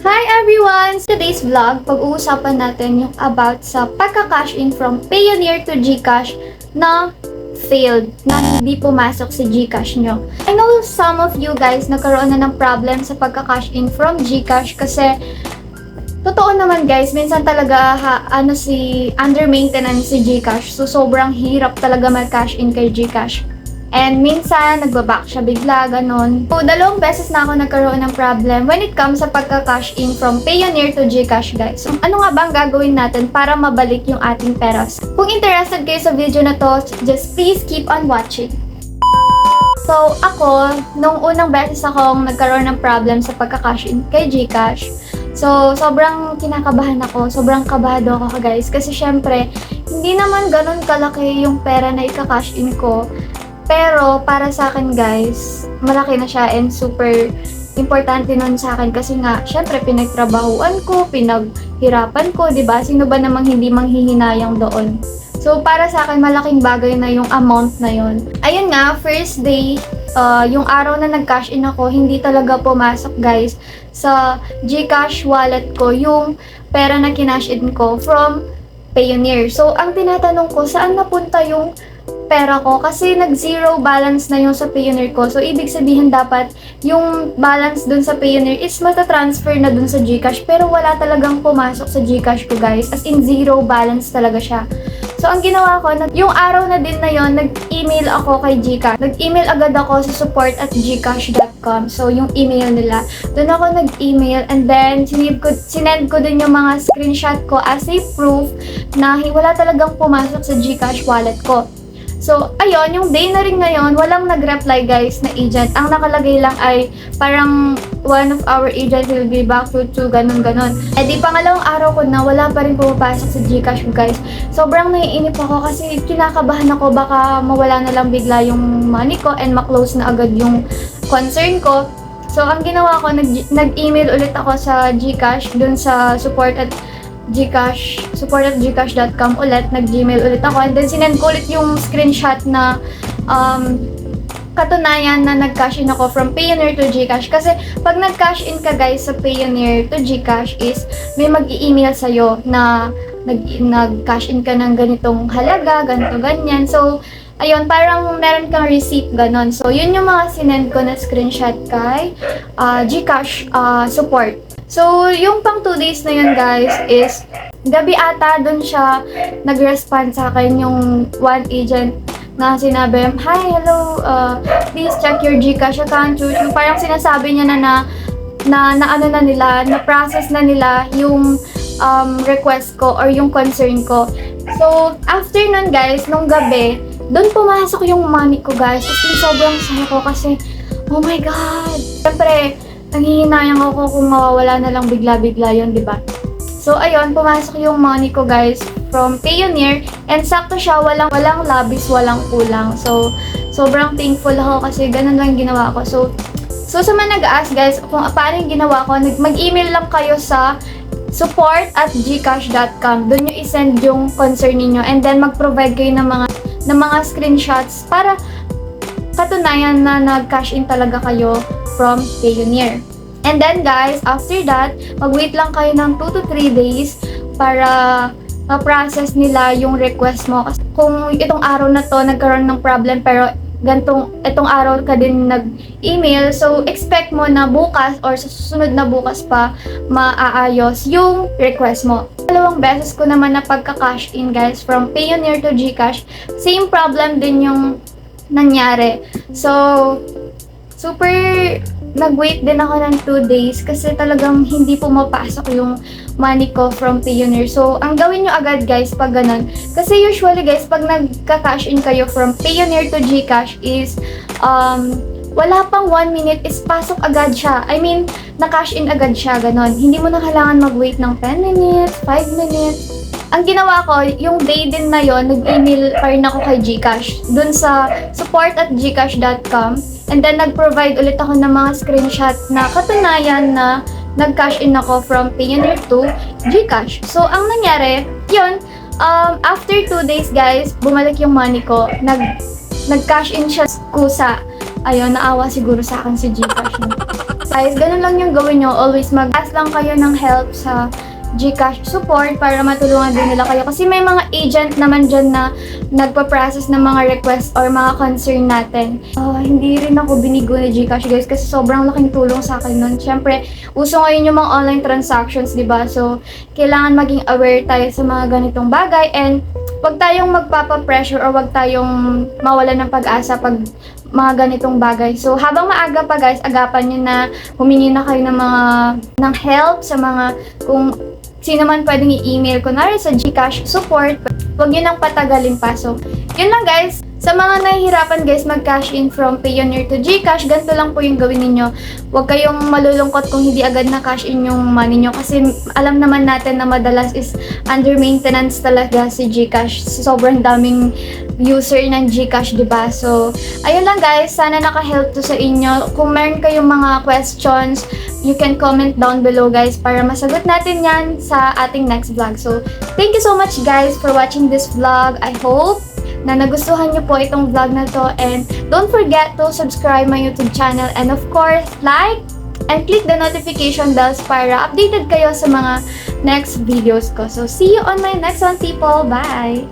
Hi everyone! Today's vlog, pag-uusapan natin yung about sa pagka-cash in from Payoneer to GCash na failed, na hindi pumasok sa GCash nyo. I know some of you guys nagkaroon na ng problem sa pagka-cash in from GCash kasi totoo naman guys, minsan talaga under maintenance si GCash. So sobrang hirap talaga mag-cash in kay GCash. And minsan, nagbaback siya bigla, ganon. So, 2 beses na ako nagkaroon ng problem when it comes sa pagka-cash in from Payoneer to GCash, guys. So, ano nga ba ang gagawin natin para mabalik yung ating peras? Kung interested kayo sa video na to, just please keep on watching. So, ako, nung unang beses akong nagkaroon ng problem sa pagka-cash in kay GCash, so, sobrang kinakabahan ako, sobrang kabado ako, guys. Kasi syempre, hindi naman ganon kalaki yung pera na ika-cash in ko. Pero, para sa akin guys, malaki na siya and super importante nun sa akin kasi nga, syempre, pinagtrabahuan ko, pinaghirapan ko, diba? Sino ba namang hindi manghihinayang doon? So, para sa akin, malaking bagay na yung amount na yun. Ayun nga, first day, yung araw na nag-cash in ako, hindi talaga pumasok guys sa GCash wallet ko yung pera na kinash in ko from Payoneer. So, ang tinatanong ko, saan napunta yung pera ko kasi nag-zero balance na yung sa Payoneer ko. So, ibig sabihin dapat yung balance dun sa Payoneer is matatransfer na dun sa GCash pero wala talagang pumasok sa GCash ko guys. As in, zero balance talaga siya. So, ang ginawa ko, yung araw na din na yon, nag-email ako kay GCash. Nag-email agad ako sa support@gcash.com. So, yung email nila. Doon ako nag-email and then sinend ko din yung mga screenshot ko as a proof na wala talagang pumasok sa GCash wallet ko. So, ayun, yung day na rin ngayon, walang nag-reply guys na agent. Ang nakalagay lang ay parang one of our agent will be back to ganon-ganon. Eh di pangalawang araw ko na wala pa rin pumapasok sa GCash ko guys. Sobrang naiinip ako kasi kinakabahan ako baka mawala na lang bigla yung money ko and maklose na agad yung concern ko. So, ang ginawa ko, nag-email ulit ako sa GCash dun sa support@gcash.com ulit, nag-gmail ulit ako and then sinend ko ulit yung screenshot na katunayan na nag-cash in ako from Payoneer to GCash kasi pag nag-cash in ka guys sa Payoneer to GCash is may mag-i-email sa'yo na nag-cash in ka ng ganitong halaga, ganito, ganyan. So, ayun, parang meron kang receipt, ganon. So, yun yung mga sinend ko na screenshot kay GCash support. So, yung pang 2 days na yun guys is gabi ata dun siya nag-respond sa akin yung one agent na sinabi, "Hi, hello, please check your GCash account." Yung parang sinasabi niya na ano na nila, na-process na nila yung request ko or yung concern ko. So, after nun guys, nung gabi, dun pumasok yung money ko guys. Kasi sobrang saya ko kasi, oh my God! Siyempre, nanghihinayang ako kung mawawala na lang bigla-bigla yun, di ba? So, ayun, pumasok yung money ko, guys, from Payoneer. And sakto siya, walang labis, walang kulang. So, sobrang thankful ako kasi ganun lang ginawa ko. So sa mga nag-ask, guys, kung paano yung ginawa ko, mag-email lang kayo sa support@gcash.com. Doon nyo isend yung concern niyo and then mag-provide kayo ng mga screenshots para katunayan na nag-cash in talaga kayo from Payoneer. And then guys, after that, mag-wait lang kayo ng 2 to 3 days para ma-process nila yung request mo. Kasi kung itong araw na to nagkaroon ng problem pero itong araw ka din nag-email, so expect mo na bukas or sa susunod na bukas pa maaayos yung request mo. 2 beses ko naman na pagka-cash in guys from Payoneer to GCash, same problem din yung nangyari. So, super nag-wait din ako ng 2 days kasi talagang hindi pumapasok yung money ko from Payoneer. So, ang gawin nyo agad guys pag ganun. Kasi usually guys, pag nagka-cash in kayo from Payoneer to GCash is wala pang 1 minute is pasok agad siya. I mean, na-cash in agad siya, ganun. Hindi mo na kailangan mag-wait ng 10 minutes, 5 minutes. Ang ginawa ko, yung day din na yon, nag-email pa rin ako kay GCash dun sa support@gcash.com and then nag-provide ulit ako ng mga screenshot na katunayan na nag-cash in ako from Payoneer to GCash. So, ang nangyari, yun, after 2 days guys, bumalik yung money ko. Nag-cash in siya kusa. Ayun, naawa siguro sa akin si GCash. Guys, ganun lang yung gawin nyo. Always mag-ask lang kayo ng help sa GCash support para matulungan din nila kayo. Kasi may mga agent naman dyan na nagpa-process ng mga request or mga concern natin. Hindi rin ako binigo ni GCash guys kasi sobrang laking tulong sa akin nun. Siyempre, uso ngayon yung mga online transactions, di ba? So, kailangan maging aware tayo sa mga ganitong bagay and wag tayong magpapa-pressure or wag tayong mawalan ng pag-asa pag mga ganitong bagay. So, habang maaga pa guys, agapan nyo na humingi na kayo ng help sa mga kung sino man pwedeng i-email, kunwari sa GCash support, huwag nyo nang patagalin pa. So, yun lang guys. Sa mga nahihirapan guys mag-cash in from Payoneer to GCash, ganito lang po yung gawin ninyo. Huwag kayong malulungkot kung hindi agad na cash in yung money nyo kasi alam naman natin na madalas is under maintenance talaga si GCash. Sobrang daming user ng GCash, diba? So, ayun lang guys. Sana naka-help to sa inyo. Kung meron kayong mga questions, you can comment down below guys para masagot natin yan sa ating next vlog. So, thank you so much guys for watching this vlog. I hope na nagustuhan nyo po itong vlog na to and don't forget to subscribe my YouTube channel and of course, like and click the notification bells para updated kayo sa mga next videos ko. So, see you on my next one, people. Bye!